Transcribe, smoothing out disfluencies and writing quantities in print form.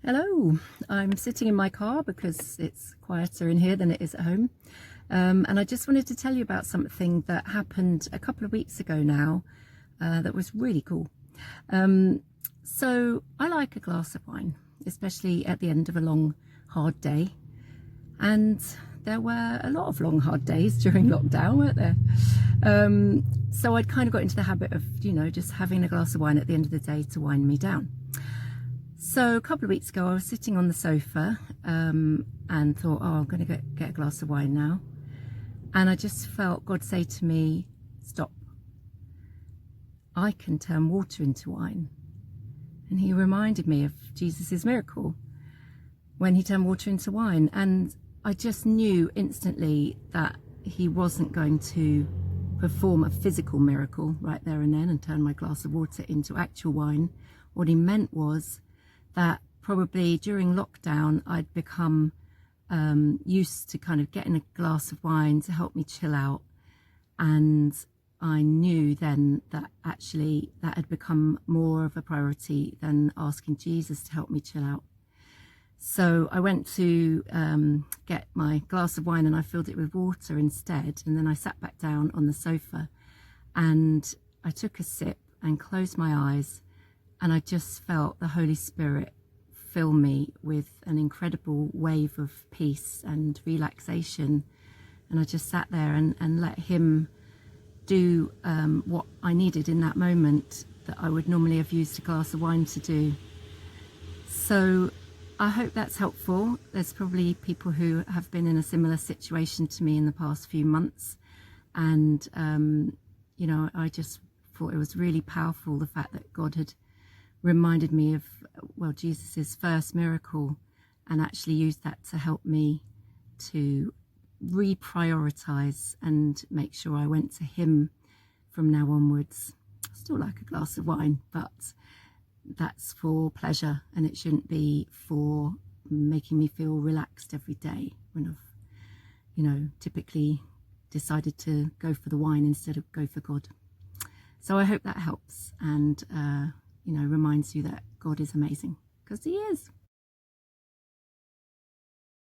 Hello, I'm sitting in my car because it's quieter in here than it is at home. And I just wanted to tell you about something that happened a couple of weeks ago now that was really cool. So I like a glass of wine, especially at the end of a long, hard day. And there were a lot of long, hard days during lockdown, weren't there? So I'd kind of got into the habit of, just having a glass of wine at the end of the day to wind me down. So a couple of weeks ago, I was sitting on the sofa and thought, I'm going to get a glass of wine now. And I just felt God say to me, stop. I can turn water into wine. And he reminded me of Jesus's miracle when he turned water into wine. And I just knew instantly that he wasn't going to perform a physical miracle right there and then and turn my glass of water into actual wine. What he meant was that probably during lockdown I'd become used to kind of getting a glass of wine to help me chill out, and I knew then that actually that had become more of a priority than asking Jesus to help me chill out. So I went to get my glass of wine and I filled it with water instead, and then I sat back down on the sofa and I took a sip and closed my eyes. And I just felt the Holy Spirit fill me with an incredible wave of peace and relaxation. And I just sat there and let him do what I needed in that moment that I would normally have used a glass of wine to do. So I hope that's helpful. There's probably people who have been in a similar situation to me in the past few months. And, I just thought it was really powerful, the fact that God had reminded me of, Jesus's first miracle, and actually used that to help me to reprioritize and make sure I went to him from now onwards. I still like a glass of wine, but that's for pleasure, and it shouldn't be for making me feel relaxed every day when I've, typically decided to go for the wine instead of go for God. So I hope that helps and reminds you that God is amazing, because he is.